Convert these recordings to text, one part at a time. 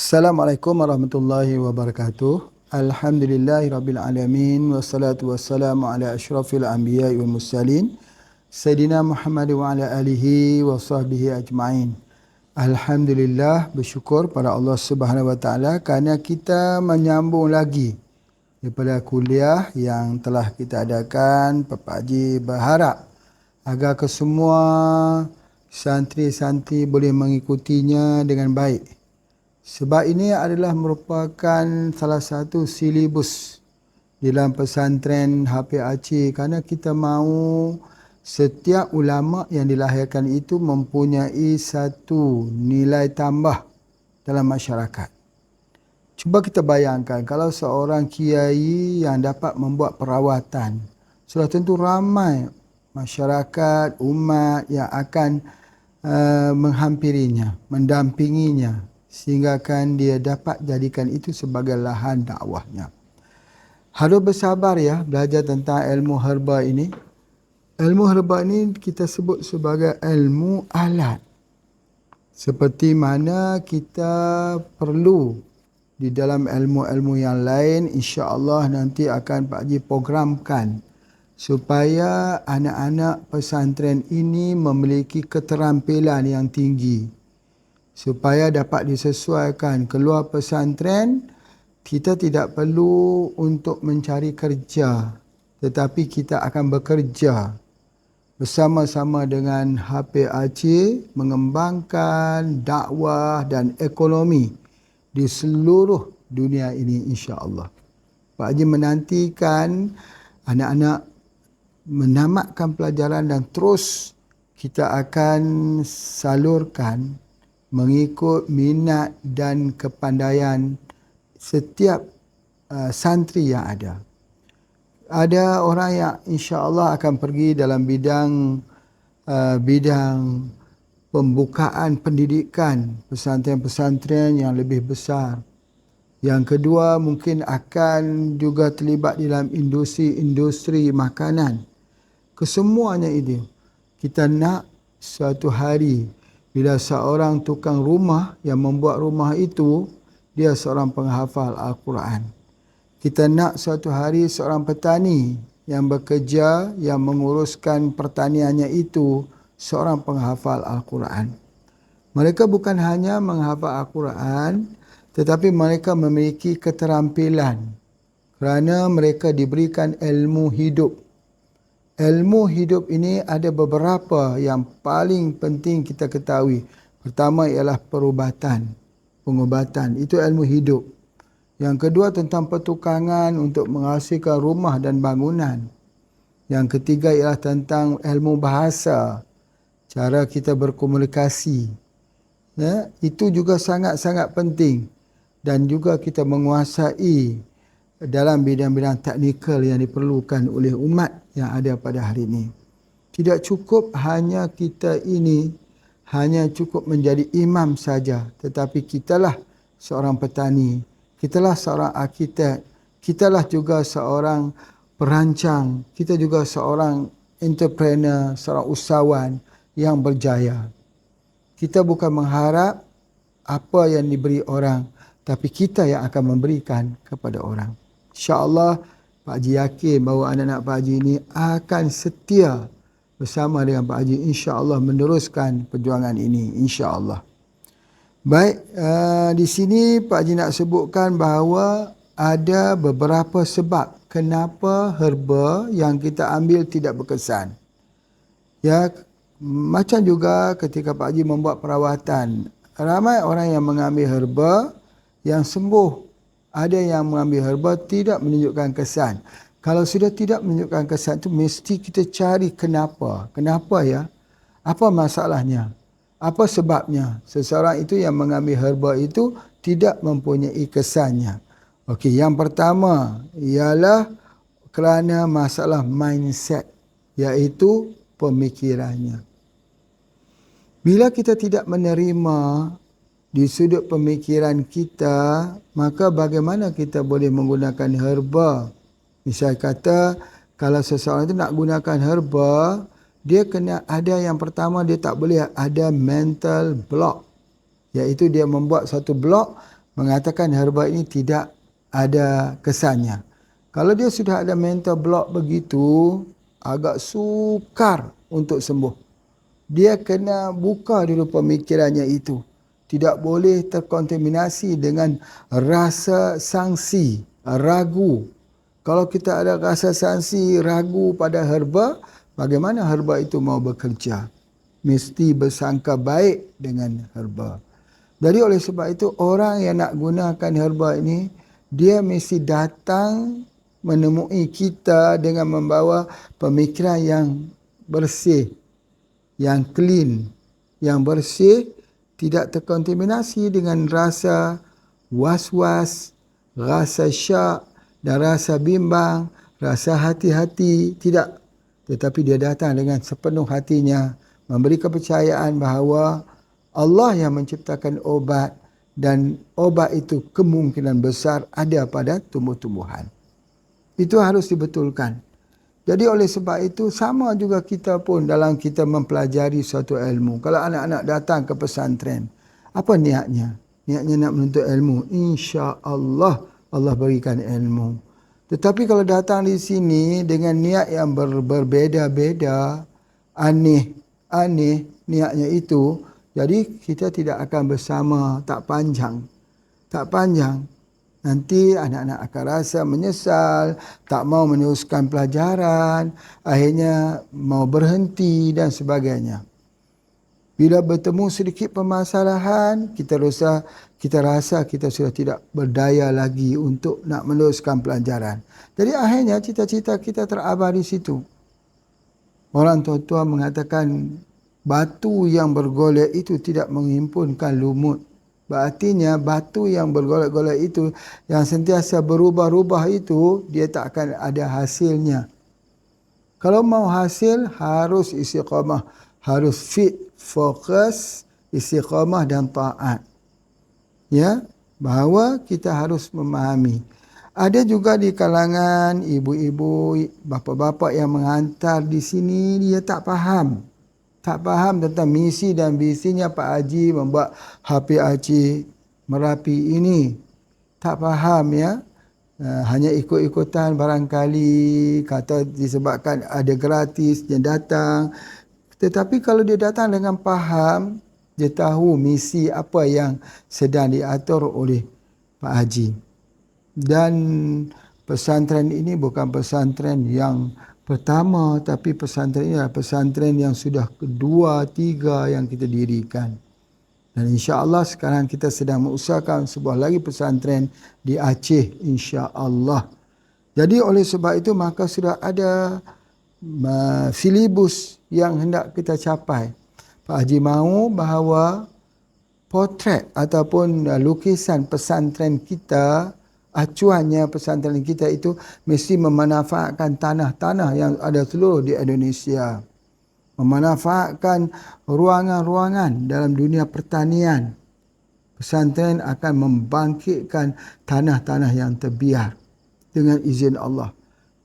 Assalamualaikum warahmatullahi wabarakatuh. Alhamdulillahirabbil alamin wassalatu wassalamu ala asyrafil anbiya'i wal mursalin Sayyidina Muhammad wa ala alihi wa sahbihi ajma'in. Alhamdulillah, bersyukur pada Allah Subhanahu wa taala kerana kita menyambung lagi daripada kuliah yang telah kita adakan. Pak Haji berharap agar kesemua santri-santri boleh mengikutinya dengan baik. Sebab ini adalah merupakan salah satu silibus dalam pesantren HPAC kerana kita mahu setiap ulama yang dilahirkan itu mempunyai satu nilai tambah dalam masyarakat. Cuba kita bayangkan kalau seorang kiai yang dapat membuat perawatan, sudah tentu ramai masyarakat, umat yang akan menghampirinya, mendampinginya, sehingga kan dia dapat jadikan itu sebagai lahan dakwahnya. Harus bersabar ya belajar tentang ilmu herba ini. Ilmu herba ini kita sebut sebagai ilmu alat. Seperti mana kita perlu di dalam ilmu-ilmu yang lain, insya-Allah nanti akan Pak Haji programkan supaya anak-anak pesantren ini memiliki keterampilan yang tinggi. Supaya dapat disesuaikan keluar pesantren, kita tidak perlu untuk mencari kerja, tetapi kita akan bekerja bersama-sama dengan HPAC mengembangkan dakwah dan ekonomi di seluruh dunia ini, insya-Allah. Pak Haji menantikan anak-anak menamatkan pelajaran dan terus kita akan salurkan mengikut minat dan kepandaian setiap santri yang ada. Ada orang yang insya-Allah akan pergi dalam bidang pembukaan pendidikan pesantren-pesantren yang lebih besar. Yang kedua mungkin akan juga terlibat dalam industri makanan. Kesemuanya ini kita nak suatu hari bila seorang tukang rumah yang membuat rumah itu, dia seorang penghafal Al-Quran. Kita nak suatu hari seorang petani yang bekerja, yang menguruskan pertaniannya itu, seorang penghafal Al-Quran. Mereka bukan hanya menghafal Al-Quran, tetapi mereka memiliki keterampilan kerana mereka diberikan ilmu hidup. Ilmu hidup ini ada beberapa yang paling penting kita ketahui. Pertama ialah pengobatan. Itu ilmu hidup. Yang kedua tentang pertukangan untuk menghasilkan rumah dan bangunan. Yang ketiga ialah tentang ilmu bahasa. Cara kita berkomunikasi. Ya, itu juga sangat-sangat penting. Dan juga kita menguasai dalam bidang-bidang teknikal yang diperlukan oleh umat yang ada pada hari ini. Tidak cukup hanya kita ini hanya cukup menjadi imam saja, tetapi kitalah seorang petani, kitalah seorang arkitek, kitalah juga seorang perancang, kita juga seorang entrepreneur, seorang usahawan yang berjaya. Kita bukan mengharap apa yang diberi orang, tapi kita yang akan memberikan kepada orang. InsyaAllah Pak Haji yakin bahawa anak-anak Pak Haji ini akan setia bersama dengan Pak Haji, insya-Allah meneruskan perjuangan ini, insya-Allah. Baik, di sini Pak Haji nak sebutkan bahawa ada beberapa sebab kenapa herba yang kita ambil tidak berkesan. Ya, macam juga ketika Pak Haji membuat perawatan, ramai orang yang mengambil herba yang sembuh. Ada yang mengambil herba tidak menunjukkan kesan. Kalau sudah tidak menunjukkan kesan itu mesti kita cari kenapa. Kenapa ya? Apa masalahnya? Apa sebabnya? Seseorang itu yang mengambil herba itu tidak mempunyai kesannya. Okey, yang pertama ialah kerana masalah mindset, iaitu pemikirannya. Bila kita tidak menerima di sudut pemikiran kita, maka bagaimana kita boleh menggunakan herba? Misal kata, kalau seseorang itu nak gunakan herba, dia kena ada yang pertama, dia tak boleh ada mental block. Iaitu dia membuat satu blok, mengatakan herba ini tidak ada kesannya. Kalau dia sudah ada mental block begitu, agak sukar untuk sembuh. Dia kena buka dulu pemikirannya itu. Tidak boleh terkontaminasi dengan rasa sangsi, ragu. Kalau kita ada rasa sangsi, ragu pada herba, bagaimana herba itu mau bekerja? Mesti bersangka baik dengan herba. Jadi oleh sebab itu, orang yang nak gunakan herba ini, dia mesti datang menemui kita dengan membawa pemikiran yang bersih, yang clean, yang bersih, tidak terkontaminasi dengan rasa was-was, rasa syak dan rasa bimbang, rasa hati-hati, tidak. Tetapi dia datang dengan sepenuh hatinya, memberi kepercayaan bahawa Allah yang menciptakan obat dan obat itu kemungkinan besar ada pada tumbuh-tumbuhan. Itu harus dibetulkan. Jadi oleh sebab itu, sama juga kita pun dalam kita mempelajari suatu ilmu. Kalau anak-anak datang ke pesantren, apa niatnya? Niatnya nak menuntut ilmu. InsyaAllah Allah berikan ilmu. Tetapi kalau datang di sini dengan niat yang berbeza-beza, aneh niatnya itu, jadi kita tidak akan bersama, tak panjang. Tak panjang. Nanti anak-anak akan rasa menyesal, tak mau meneruskan pelajaran, akhirnya mau berhenti dan sebagainya. Bila bertemu sedikit permasalahan, kita rasa kita sudah tidak berdaya lagi untuk nak meneruskan pelajaran. Jadi akhirnya cita-cita kita terabah di situ. Orang tua-tua mengatakan batu yang bergolek itu tidak menghimpunkan lumut. Artinya batu yang bergolek-golek itu, yang sentiasa berubah-ubah itu, dia tak akan ada hasilnya. Kalau mau hasil, harus istiqamah. Harus fit, fokus, istiqamah dan taat. Ya, bahawa kita harus memahami. Ada juga di kalangan ibu-ibu, bapa-bapa yang menghantar di sini, dia tak faham. Tak faham tentang misi dan visinya Pak Haji membuat HPAC Merapi ini. Tak faham ya. Hanya ikut-ikutan barangkali, kata disebabkan ada gratis dia datang. Tetapi kalau dia datang dengan faham, dia tahu misi apa yang sedang diatur oleh Pak Haji. Dan pesantren ini bukan pesantren yang pertama, tapi pesantren ini adalah pesantren yang sudah kedua, tiga yang kita dirikan. Dan insya-Allah sekarang kita sedang mengusahakan sebuah lagi pesantren di Aceh, insya-Allah. Jadi oleh sebab itu maka sudah ada silibus yang hendak kita capai. Pak Haji mahu bahawa potret ataupun lukisan pesantren kita, acuannya pesantren kita itu mesti memanfaatkan tanah-tanah yang ada seluruh di Indonesia. Memanfaatkan ruangan-ruangan dalam dunia pertanian. Pesantren akan membangkitkan tanah-tanah yang terbiar dengan izin Allah.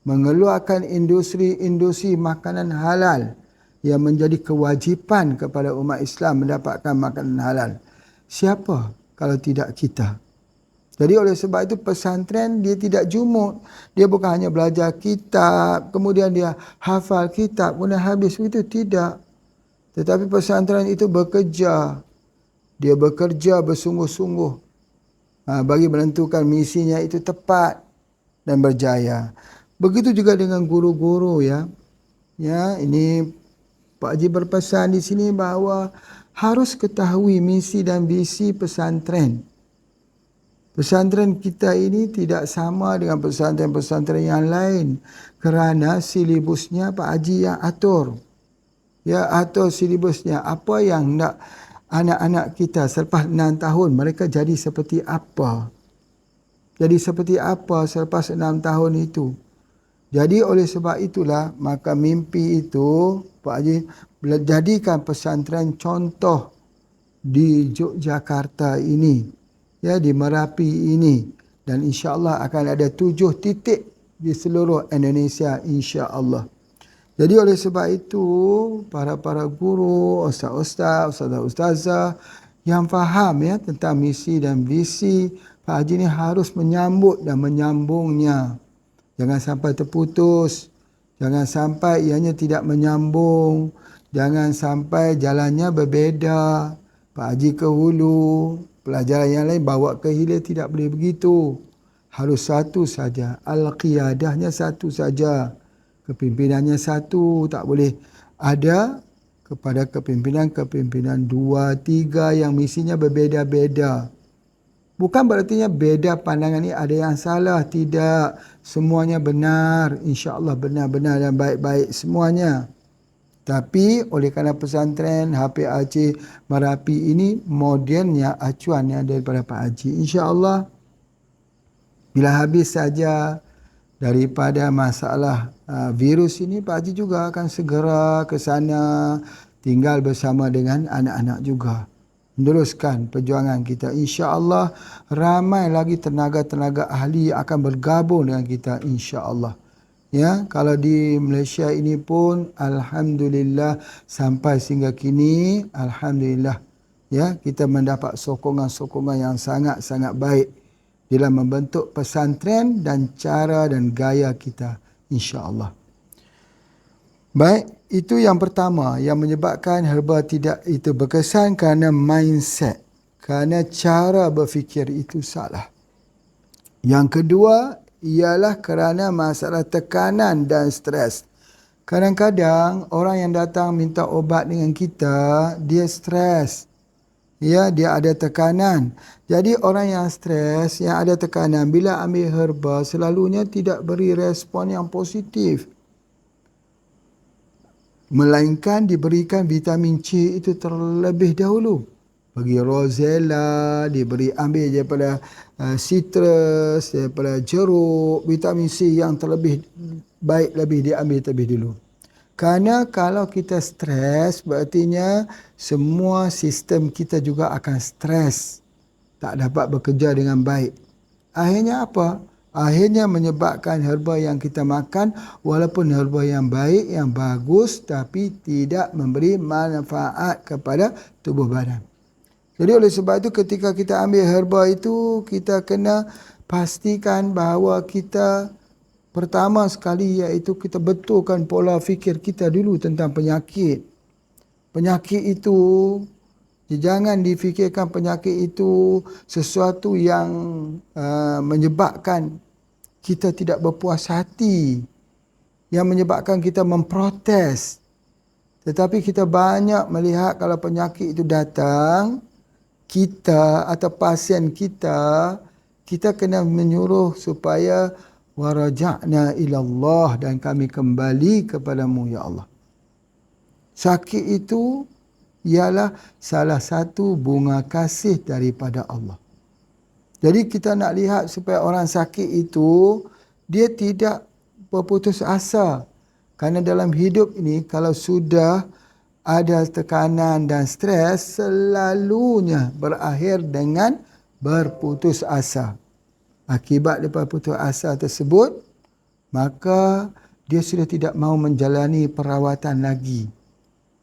Mengeluarkan industri-industri makanan halal yang menjadi kewajipan kepada umat Islam mendapatkan makanan halal. Siapa kalau tidak kita? Jadi oleh sebab itu pesantren dia tidak jumut. Dia bukan hanya belajar kitab, kemudian dia hafal kitab, kemudian habis begitu. Tidak. Tetapi pesantren itu bekerja. Dia bekerja bersungguh-sungguh bagi menentukan misinya itu tepat dan berjaya. Begitu juga dengan guru-guru ya. Ya, ini Pak Haji berpesan di sini bahawa harus ketahui misi dan visi pesantren. Pesantren kita ini tidak sama dengan pesantren-pesantren yang lain kerana silibusnya Pak Haji yang atur. Ya, atur silibusnya. Apa yang nak anak-anak kita selepas 6 tahun mereka jadi seperti apa? Jadi seperti apa selepas 6 tahun itu? Jadi oleh sebab itulah maka mimpi itu Pak Haji jadikan pesantren contoh di Yogyakarta ini. Ya, di Merapi ini, dan insya-Allah akan ada 7 titik di seluruh Indonesia insya-Allah. Jadi oleh sebab itu para guru, ustaz-ustazah yang faham ya tentang misi dan visi Pak Haji ni harus menyambut dan menyambungnya. Jangan sampai terputus. Jangan sampai ianya tidak menyambung. Jangan sampai jalannya berbeza. Pak Haji ke hulu, pelajaran yang lain bawa ke hilir, tidak boleh begitu. Harus satu saja. Al-qiyadahnya satu saja. Kepimpinannya satu. Tak boleh ada kepada kepimpinan-kepimpinan 2, 3 yang misinya berbeza-beza. Bukan berartinya beda pandangan ni ada yang salah. Tidak. Semuanya benar. InsyaAllah benar-benar dan baik-baik semuanya. Tapi oleh kerana pesantren HPAC Merapi ini modelnya, acuannya daripada Pak Haji. InsyaAllah bila habis saja daripada masalah virus ini, Pak Haji juga akan segera ke sana tinggal bersama dengan anak-anak juga. Meneruskan perjuangan kita. InsyaAllah ramai lagi tenaga-tenaga ahli akan bergabung dengan kita insyaAllah. Ya, kalau di Malaysia ini pun alhamdulillah sampai sehingga kini alhamdulillah ya kita mendapat sokongan-sokongan yang sangat-sangat baik dalam membentuk pesantren dan cara dan gaya kita insya-Allah. Baik, itu yang pertama yang menyebabkan herba tidak itu berkesan kerana mindset, kerana cara berfikir itu salah. Yang kedua ialah kerana masalah tekanan dan stres. Kadang-kadang orang yang datang minta obat dengan kita, dia stres. Ya, dia ada tekanan. Jadi orang yang stres, yang ada tekanan, bila ambil herba, selalunya tidak beri respon yang positif. Melainkan diberikan vitamin C itu terlebih dahulu. Bagi rosella, diberi ambil daripada citrus, daripada jeruk, vitamin C yang terlebih baik lebih diambil terlebih dulu. Kerana kalau kita stres, berartinya semua sistem kita juga akan stres. Tak dapat bekerja dengan baik. Akhirnya apa? Akhirnya menyebabkan herba yang kita makan, walaupun herba yang baik, yang bagus, tapi tidak memberi manfaat kepada tubuh badan. Jadi oleh sebab itu ketika kita ambil herba itu, kita kena pastikan bahawa kita pertama sekali iaitu kita betulkan pola fikir kita dulu tentang penyakit. Penyakit itu, jangan difikirkan penyakit itu sesuatu yang menyebabkan kita tidak berpuas hati, yang menyebabkan kita memprotes. Tetapi kita banyak melihat kalau penyakit itu datang, kita atau pasien kita kena menyuruh supaya waraja'na ilallah, dan kami kembali kepadamu ya Allah. Sakit itu ialah salah satu bunga kasih daripada Allah. Jadi kita nak lihat supaya orang sakit itu dia tidak berputus asa. Kerana dalam hidup ini kalau sudah ada tekanan dan stres, selalunya berakhir dengan berputus asa. Akibat daripada putus asa tersebut, maka dia sudah tidak mahu menjalani perawatan lagi.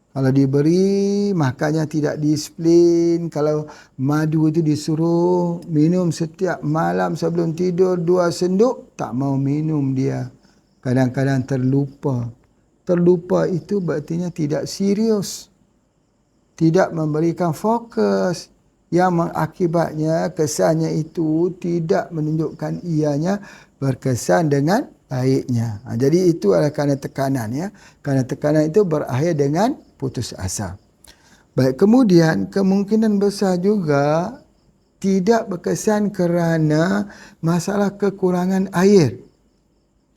Kalau diberi, makannya tidak disiplin. Kalau madu itu disuruh minum setiap malam sebelum tidur 2 senduk, tak mahu minum dia. Kadang-kadang terlupa. Terlupa itu berartinya tidak serius. Tidak memberikan fokus. Yang mengakibatnya kesannya itu tidak menunjukkan ianya berkesan dengan baiknya. Jadi itu adalah kerana tekanan ya. Kerana tekanan itu berakhir dengan putus asa. Baik, kemudian kemungkinan besar juga tidak berkesan kerana masalah kekurangan air.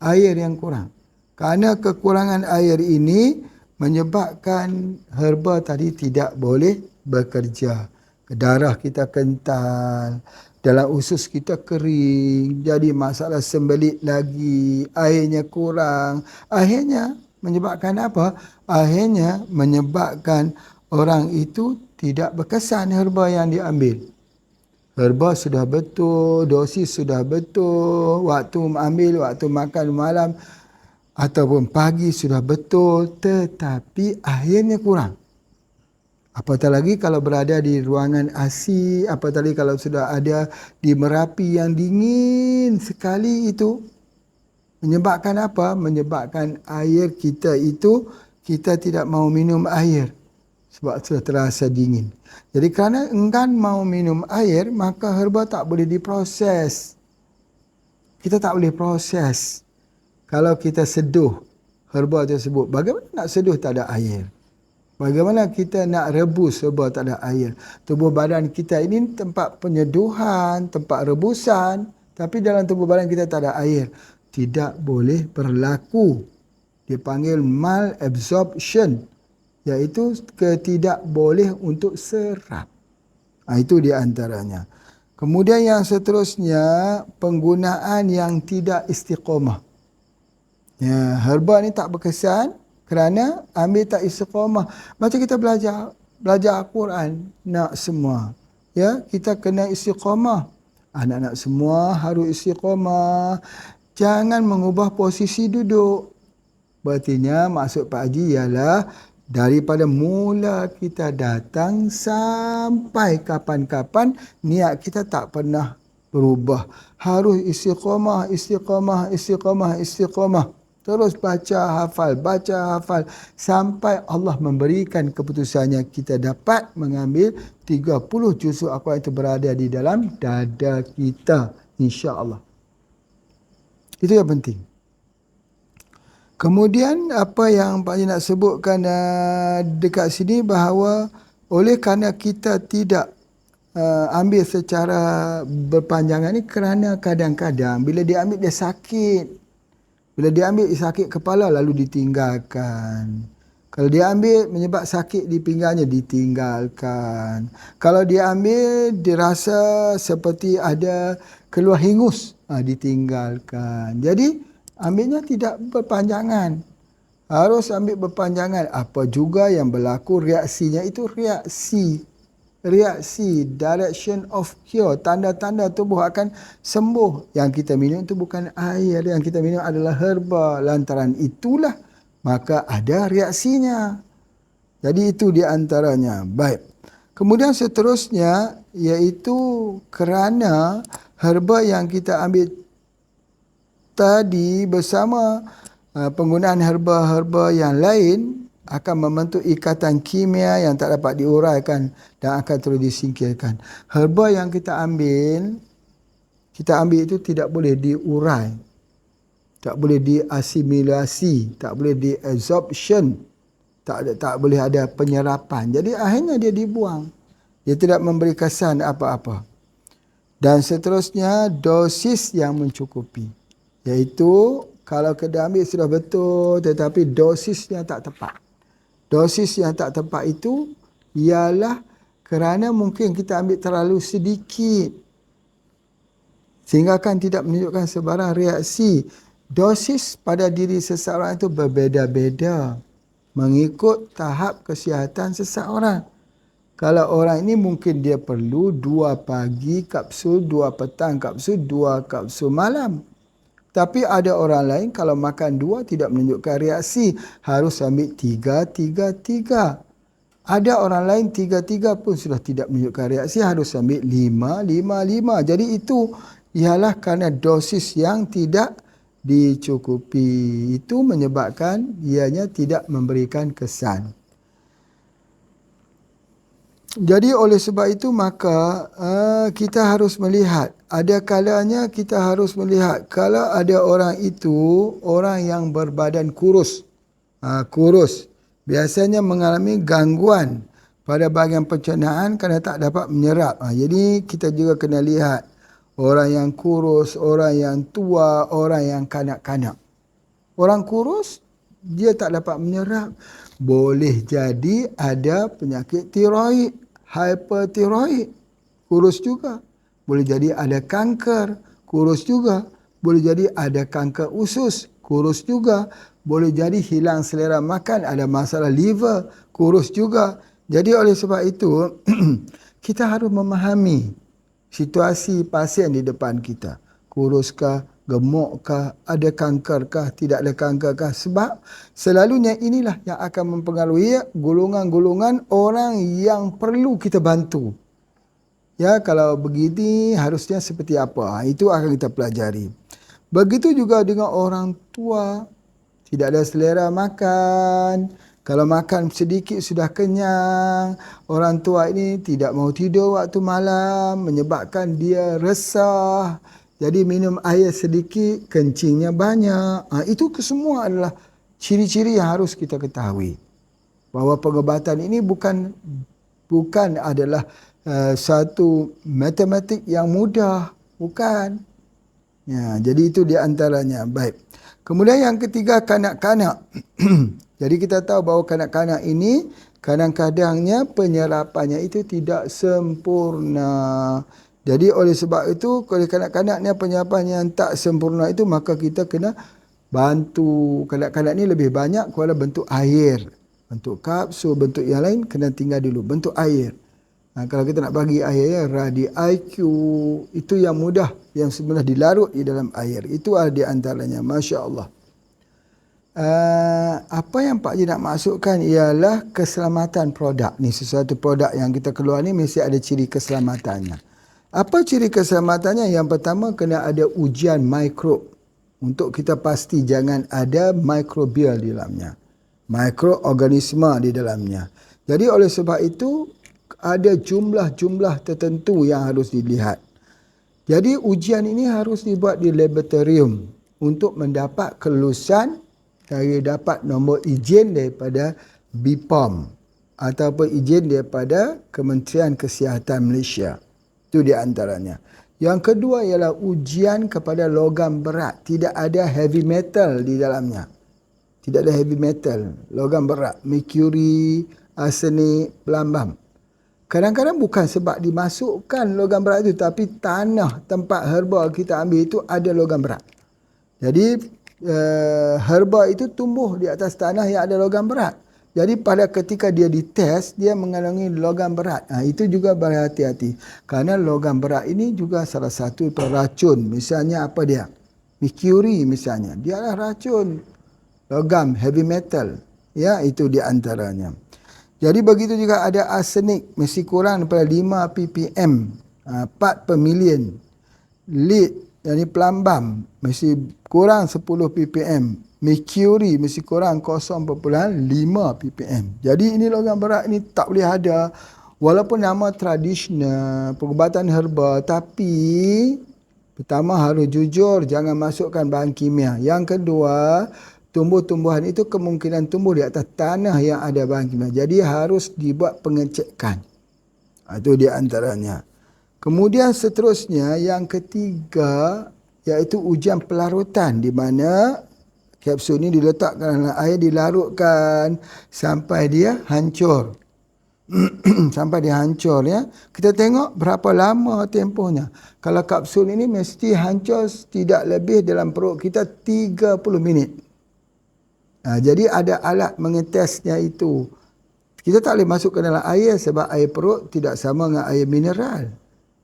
Air yang kurang. Kerana kekurangan air ini menyebabkan herba tadi tidak boleh bekerja. Darah kita kental, dalam usus kita kering, jadi masalah sembelit lagi, airnya kurang. Akhirnya menyebabkan apa? Akhirnya menyebabkan orang itu tidak berkesan herba yang diambil. Herba sudah betul, dosis sudah betul, waktu ambil, waktu makan malam ataupun pagi sudah betul, tetapi akhirnya kurang. Apatah lagi kalau berada di ruangan AC, apatah lagi kalau sudah ada di Merapi yang dingin sekali itu. Menyebabkan apa? Menyebabkan air kita itu, kita tidak mau minum air sebab sudah terasa dingin. Jadi kerana enggan mau minum air, maka herba tak boleh diproses. Kita tak boleh proses. Kalau kita seduh herba tersebut, bagaimana nak seduh tak ada air? Bagaimana kita nak rebus herba tak ada air? Tubuh badan kita ini tempat penyeduhan, tempat rebusan, tapi dalam tubuh badan kita tak ada air. Tidak boleh berlaku. Dipanggil malabsorption, iaitu ketidak boleh untuk serap. Itu di antaranya. Kemudian yang seterusnya, penggunaan yang tidak istiqamah. Ya, herba ni tak berkesan kerana ambil tak istiqamah. Macam kita belajar Al-Quran, nak semua. Ya, kita kena istiqamah. Anak-anak semua harus istiqamah. Jangan mengubah posisi duduk. Berartinya maksud Pak Haji ialah daripada mula kita datang sampai kapan-kapan, niat kita tak pernah berubah. Harus istiqamah, istiqamah, istiqamah, istiqamah. Terus baca hafal sampai Allah memberikan keputusannya kita dapat mengambil 30 juzuk Al-Quran itu berada di dalam dada kita, insya-Allah. Itu yang penting. Kemudian apa yang Pak Haji nak sebutkan dekat sini, bahawa oleh kerana kita tidak ambil secara berpanjangan ni, kerana kadang-kadang bila dia ambil dia sakit. Bila dia ambil sakit kepala lalu ditinggalkan. Kalau dia ambil menyebab sakit di pinggangnya, ditinggalkan. Kalau dia ambil dirasa seperti ada keluar hingus, ditinggalkan. Jadi ambilnya tidak berpanjangan. Harus ambil berpanjangan. Apa juga yang berlaku, reaksinya itu reaksi, direction of cure, tanda-tanda tubuh akan sembuh. Yang kita minum itu bukan air, yang kita minum adalah herba. Lantaran itulah maka ada reaksinya. Jadi itu di antaranya. Baik. Kemudian seterusnya, iaitu kerana herba yang kita ambil tadi bersama penggunaan herba-herba yang lain akan membentuk ikatan kimia yang tak dapat diuraikan dan akan terus disingkirkan. Herba yang kita ambil itu tidak boleh diurai, tak boleh diasimilasi, tak boleh diabsorption, tak boleh ada penyerapan. Jadi akhirnya dia dibuang. Dia tidak memberi kesan apa-apa. Dan seterusnya, dosis yang mencukupi. Iaitu kalau kita ambil sudah betul tetapi dosisnya tak tepat. Dosis yang tak tepat itu ialah kerana mungkin kita ambil terlalu sedikit sehingga kan tidak menunjukkan sebarang reaksi. Dosis pada diri seseorang itu berbeza-beza mengikut tahap kesihatan seseorang. Kalau orang ini mungkin dia perlu 2 pagi kapsul, 2 petang kapsul, 2 kapsul malam. Tapi ada orang lain kalau makan 2 tidak menunjukkan reaksi. Harus ambil 3. Ada orang lain 3 pun sudah tidak menunjukkan reaksi. Harus ambil 5. Jadi itu ialah kerana dosis yang tidak dicukupi. Itu menyebabkan ianya tidak memberikan kesan. Jadi oleh sebab itu maka kita harus melihat, ada kalanya kita harus melihat kalau ada orang itu orang yang berbadan kurus, biasanya mengalami gangguan pada bahagian pencernaan kerana tak dapat menyerap. Jadi kita juga kena lihat orang yang kurus, orang yang tua, orang yang kanak-kanak. Orang kurus dia tak dapat menyerap. Boleh jadi ada penyakit tiroid, hypertiroid, kurus juga. Boleh jadi ada kanker, kurus juga. Boleh jadi ada kanker usus, kurus juga. Boleh jadi hilang selera makan, ada masalah liver, kurus juga. Jadi oleh sebab itu kita harus memahami situasi pasien di depan kita. Kuruskah, gemukkah, ada kankerkah, tidak ada kankerkah. Sebab selalunya inilah yang akan mempengaruhi golongan-golongan orang yang perlu kita bantu. Ya, kalau begini harusnya seperti apa? Itu akan kita pelajari. Begitu juga dengan orang tua, tidak ada selera makan. Kalau makan sedikit sudah kenyang. Orang tua ini tidak mau tidur waktu malam, menyebabkan dia resah. Jadi minum air sedikit, kencingnya banyak. Itu kesemua adalah ciri-ciri yang harus kita ketahui. Bahawa pengobatan ini bukan adalah satu matematik yang mudah. Bukan. Ya, jadi itu di antaranya. Baik. Kemudian yang ketiga, kanak-kanak. Jadi kita tahu bahawa kanak-kanak ini kadang-kadangnya penyerapannya itu tidak sempurna. Jadi oleh sebab itu, kalau kanak-kanak ni penyerapan yang tak sempurna itu, maka kita kena bantu. Kanak-kanak ni lebih banyak kepada bentuk air. Bentuk kapsul, bentuk yang lain kena tinggal dulu. Bentuk air. Kalau kita nak bagi air, radi IQ, itu yang mudah, yang sebenarnya dilarut di dalam air. Itu ada di antaranya. Masya Allah. Apa yang Pak Haji nak masukkan ialah keselamatan produk ni. Sesuatu produk yang kita keluar ni mesti ada ciri keselamatannya. Apa ciri keselamatannya? Yang pertama, kena ada ujian mikrob. Untuk kita pasti jangan ada mikrobial di dalamnya. Mikroorganisme di dalamnya. Jadi oleh sebab itu, ada jumlah-jumlah tertentu yang harus dilihat. Jadi ujian ini harus dibuat di laboratorium untuk mendapat kelulusan dari dapat nombor izin daripada BPOM ataupun izin daripada Kementerian Kesihatan Malaysia. Itu di antaranya. Yang kedua ialah ujian kepada logam berat. Tidak ada heavy metal di dalamnya. Tidak ada heavy metal, logam berat, mercury, arsenik, pelambam. Kadang-kadang bukan sebab dimasukkan logam berat itu, tapi tanah tempat herba kita ambil itu ada logam berat. Jadi herba itu tumbuh di atas tanah yang ada logam berat. Jadi pada ketika dia dites, dia mengandungi logam berat. Itu juga berhati-hati. Kerana logam berat ini juga salah satu racun. Misalnya apa dia? Mercury misalnya. Dia adalah racun. Logam, heavy metal. Ya, itu di antaranya. Jadi begitu juga ada arsenik, mesti kurang daripada 5 ppm, part per million. Lead, jadi pelambam, mesti kurang 10 ppm. Mercury mesti kurang 0.5 ppm. Jadi ini logam berat ini tak boleh ada. Walaupun nama tradisional, pengubatan herba, tapi pertama harus jujur, jangan masukkan bahan kimia. Yang kedua, tumbuh-tumbuhan itu kemungkinan tumbuh di atas tanah yang ada bahan kimia. Jadi harus dibuat pengecekan. Itu di antaranya. Kemudian seterusnya yang ketiga iaitu ujian pelarutan, di mana kapsul ini diletakkan dalam air, dilarutkan sampai dia hancur. Sampai dia hancur ya. Kita tengok berapa lama tempohnya. Kalau kapsul ini mesti hancur tidak lebih dalam perut kita 30 minit. Jadi ada alat mengetesnya itu. Kita tak boleh masuk ke dalam air sebab air perut tidak sama dengan air mineral.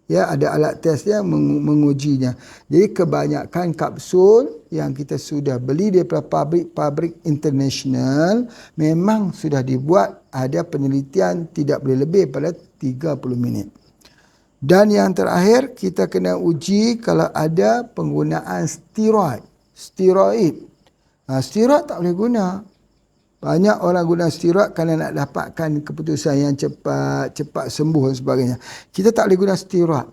Ya, ada alat tesnya mengujinya. Jadi kebanyakan kapsul yang kita sudah beli daripada pabrik international memang sudah dibuat ada penelitian tidak boleh lebih pada 30 minit. Dan yang terakhir kita kena uji kalau ada penggunaan steroid. Steroid tak boleh guna. Banyak orang guna steroid kerana nak dapatkan keputusan yang cepat sembuh dan sebagainya. Kita tak boleh guna steroid.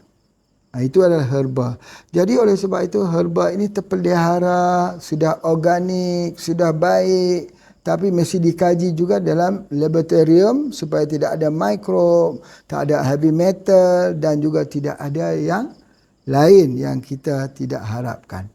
Itu adalah herba. Jadi oleh sebab itu herba ini terpelihara, sudah organik, sudah baik. Tapi mesti dikaji juga dalam laboratorium supaya tidak ada mikrob, tak ada heavy metal dan juga tidak ada yang lain yang kita tidak harapkan.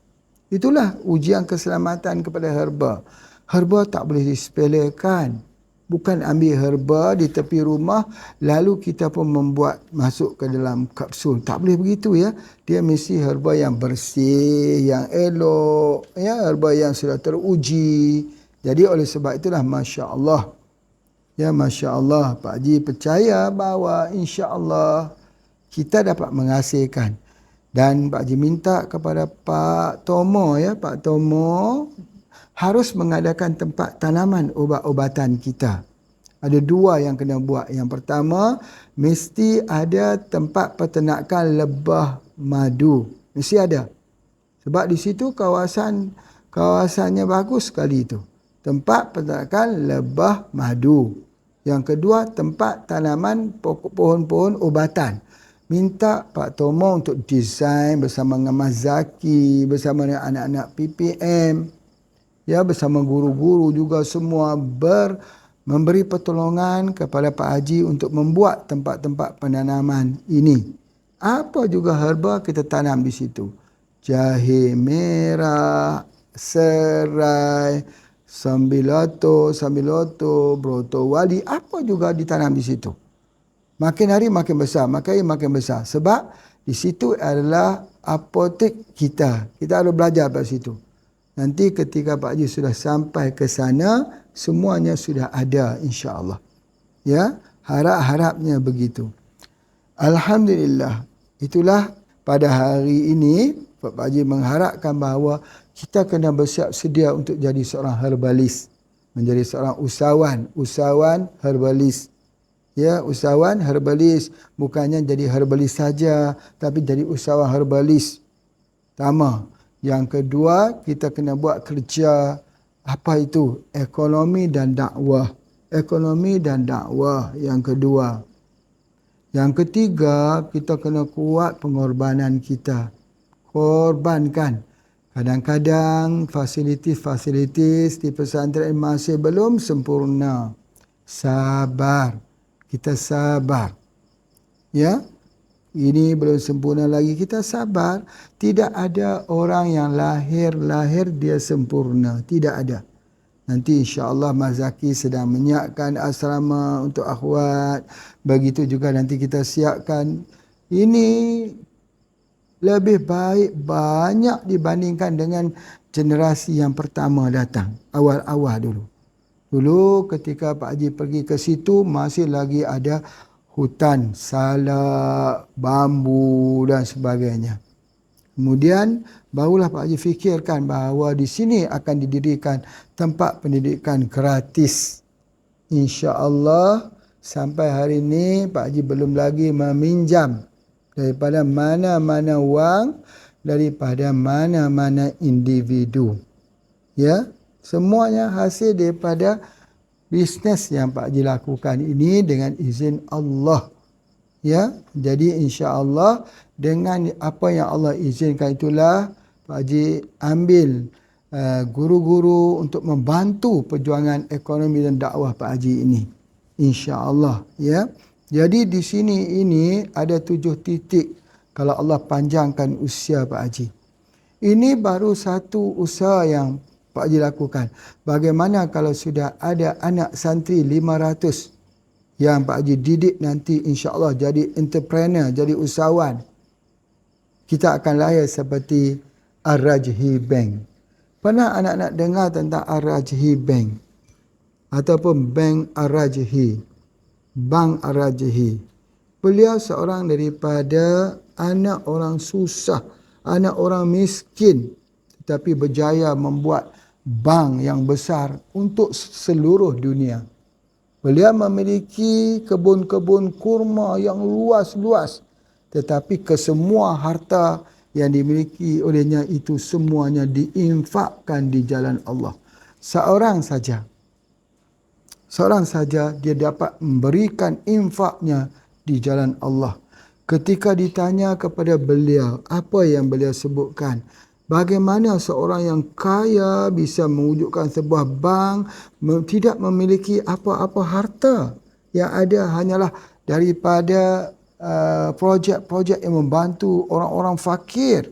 Itulah ujian keselamatan kepada herba. Herba tak boleh disepelekan. Bukan ambil herba di tepi rumah lalu kita pun membuat masuk ke dalam kapsul. Tak boleh begitu ya. Dia mesti herba yang bersih, yang elok, ya, herba yang sudah teruji. Jadi oleh sebab itulah Masya Allah. Ya, Masya Allah. Pak Haji percaya bahawa insya Allah kita dapat menghasilkan. Dan Pak Haji minta kepada Pak Tomo, Pak Tomo harus mengadakan tempat tanaman ubat-ubatan kita. Ada dua yang kena buat. Yang pertama, mesti ada tempat peternakan lebah madu. Mesti ada. Sebab di situ kawasannya bagus sekali itu. Tempat peternakan lebah madu. Yang kedua, tempat tanaman pohon-pohon ubatan. Minta Pak Tomo untuk desain bersama dengan Mas Zaki, bersama dengan anak-anak PPM, bersama guru-guru juga semua memberi pertolongan kepada Pak Haji untuk membuat tempat-tempat penanaman ini. Apa juga herba kita tanam di situ. Jahe merah, serai, sambiloto, broto wali, apa juga ditanam di situ. Makin hari makin besar, makin hari makin besar. Sebab di situ adalah apotek kita. Kita harus belajar pada situ. Nanti ketika Pak Haji sudah sampai ke sana, semuanya sudah ada insya-Allah. Harap-harapnya begitu. Alhamdulillah. Itulah pada hari ini Pak Haji mengharapkan bahawa kita kena bersiap sedia untuk jadi seorang herbalis. Menjadi seorang usahawan herbalis. Usahawan herbalis, bukannya jadi herbalis saja, tapi jadi usahawan herbalis. Pertama. Yang kedua, kita kena buat kerja apa itu? Ekonomi dan dakwah. Ekonomi dan dakwah yang kedua. Yang ketiga, kita kena kuat pengorbanan kita. Korbankan. Kadang-kadang fasilitis-fasilitis di pesantren masih belum sempurna. Sabar. Kita sabar. Ini belum sempurna lagi. Kita sabar. Tidak ada orang yang lahir dia sempurna. Tidak ada. Nanti insya-Allah Mas Zaki sedang menyiapkan asrama untuk akhwat. Begitu juga nanti kita siapkan. Ini lebih baik banyak dibandingkan dengan generasi yang pertama datang. Awal-awal dulu. Dulu ketika Pak Haji pergi ke situ masih lagi ada hutan, salak, bambu dan sebagainya. Kemudian barulah Pak Haji fikirkan bahawa di sini akan didirikan tempat pendidikan gratis. Insya-Allah sampai hari ini Pak Haji belum lagi meminjam daripada mana-mana wang, daripada mana-mana individu. Semuanya hasil daripada bisnes yang Pak Haji lakukan ini dengan izin Allah. Jadi insya-Allah dengan apa yang Allah izinkan itulah Pak Haji ambil guru-guru untuk membantu perjuangan ekonomi dan dakwah Pak Haji ini. Insya-Allah. Jadi di sini ini ada 7 titik kalau Allah panjangkan usia Pak Haji. Ini baru satu usaha yang Pak Haji lakukan. Bagaimana kalau sudah ada anak santri 500 yang Pak Haji didik nanti insya-Allah jadi entrepreneur, jadi usahawan. Kita akan lahir seperti Ar-Rajhi Bank. Pernah anak-anak dengar tentang Ar-Rajhi Bank? Ataupun Bank Ar-Rajhi. Bank Ar-Rajhi. Beliau seorang daripada anak orang susah, anak orang miskin, tetapi berjaya membuat bank yang besar untuk seluruh dunia. Beliau memiliki kebun-kebun kurma yang luas-luas, tetapi kesemua harta yang dimiliki olehnya itu semuanya diinfakkan di jalan Allah. Seorang saja dia dapat memberikan infaknya di jalan Allah. Ketika ditanya kepada beliau, apa yang beliau sebutkan? Bagaimana seorang yang kaya bisa mewujudkan sebuah bank tidak memiliki apa-apa harta. Yang ada hanyalah daripada projek-projek yang membantu orang-orang fakir.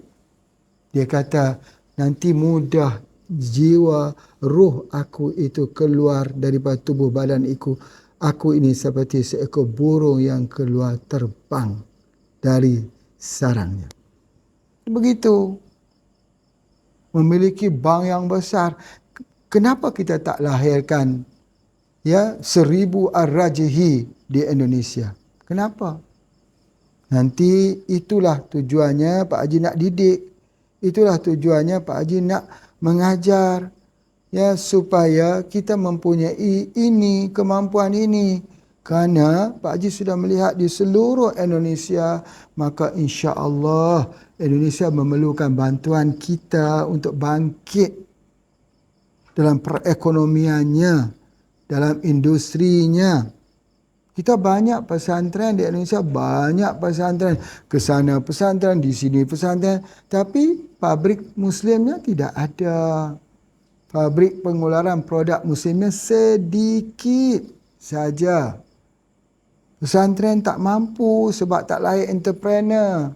Dia kata, nanti mudah jiwa ruh aku itu keluar daripada tubuh badan aku. Aku ini seperti seekor burung yang keluar terbang dari sarangnya. Begitu. Memiliki bank yang besar. Kenapa kita tak lahirkan 1000 Ar-Rajhi di Indonesia? Kenapa? Nanti itulah tujuannya Pak Haji nak didik. Itulah tujuannya Pak Haji nak mengajar. Ya, supaya kita mempunyai ini, kemampuan ini. Kerana Pak Haji sudah melihat di seluruh Indonesia, maka insya-Allah Indonesia memerlukan bantuan kita untuk bangkit dalam perekonomiannya, dalam industrinya. Kita banyak pesantren di Indonesia, banyak pesantren. Ke sana pesantren, di sini pesantren. Tapi pabrik Muslimnya tidak ada. Pabrik pengeluaran produk Muslimnya sedikit saja. Pesantren tak mampu sebab tak layak entrepreneur.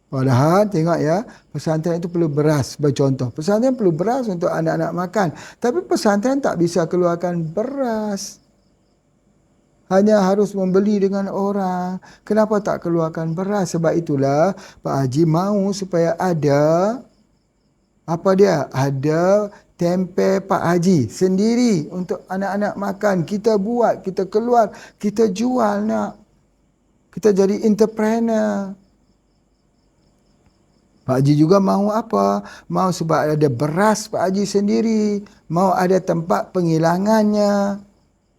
Padahal tengok ya, pesantren itu perlu beras. Bercontoh, pesantren perlu beras untuk anak-anak makan. Tapi pesantren tak bisa keluarkan beras. Hanya harus membeli dengan orang. Kenapa tak keluarkan beras? Sebab itulah Pak Haji mahu supaya ada, apa dia? Ada tempe Pak Haji sendiri untuk anak-anak makan. Kita buat, kita keluar, kita jual nak. Kita jadi entrepreneur. Pak Haji juga mahu apa? Mahu sebab ada beras Pak Haji sendiri. Mahu ada tempat penghilangannya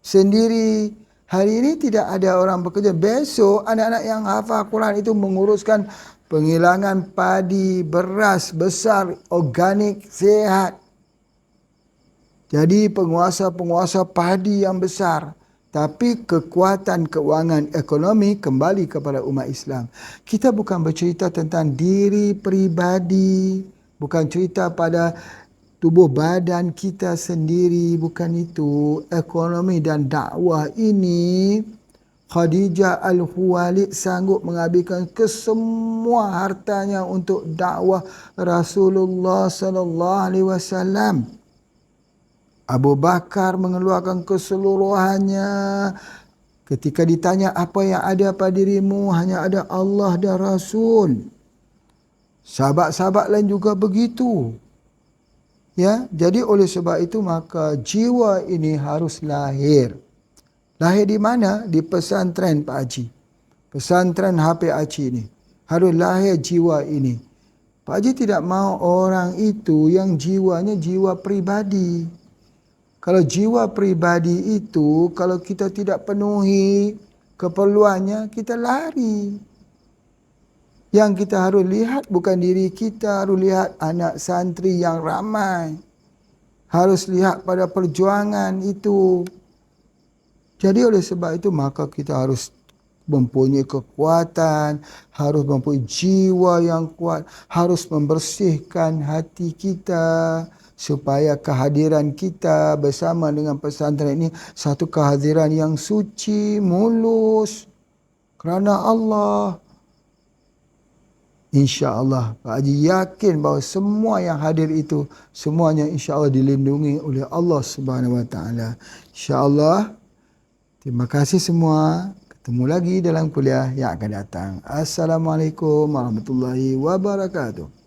sendiri. Hari ini tidak ada orang bekerja. Besok anak-anak yang hafal Quran itu menguruskan penghilangan padi, beras besar, organik, sehat. Jadi penguasa-penguasa padi yang besar. Tapi kekuatan keuangan ekonomi kembali kepada umat Islam. Kita bukan bercerita tentang diri peribadi. Bukan cerita pada tubuh badan kita sendiri. Bukan itu. Ekonomi dan dakwah ini, Khadijah Al-Khuwailid sanggup menghabiskan kesemua hartanya untuk dakwah Rasulullah sallallahu alaihi wasallam. Abu Bakar mengeluarkan keseluruhannya. Ketika ditanya apa yang ada pada dirimu, hanya ada Allah dan Rasul. Sahabat-sahabat lain juga begitu. Ya, jadi oleh sebab itu maka jiwa ini harus lahir. Lahir di mana? Di pesantren Pak Haji. Pesantren HP Haji ini. Harus lahir jiwa ini. Pak Haji tidak mahu orang itu yang jiwanya jiwa pribadi. Kalau jiwa pribadi itu, kalau kita tidak penuhi keperluannya, kita lari. Yang kita harus lihat bukan diri kita, harus lihat anak santri yang ramai. Harus lihat pada perjuangan itu. Jadi oleh sebab itu maka kita harus mempunyai kekuatan, harus mempunyai jiwa yang kuat, harus membersihkan hati kita, supaya kehadiran kita bersama dengan pesantren ini satu kehadiran yang suci, mulus kerana Allah. InsyaAllah Pak Haji yakin bahawa semua yang hadir itu semuanya insyaAllah dilindungi oleh Allah Subhanahu Wa Taala. InsyaAllah. Terima kasih semua. Ketemu lagi dalam kuliah yang akan datang. Assalamualaikum warahmatullahi wabarakatuh.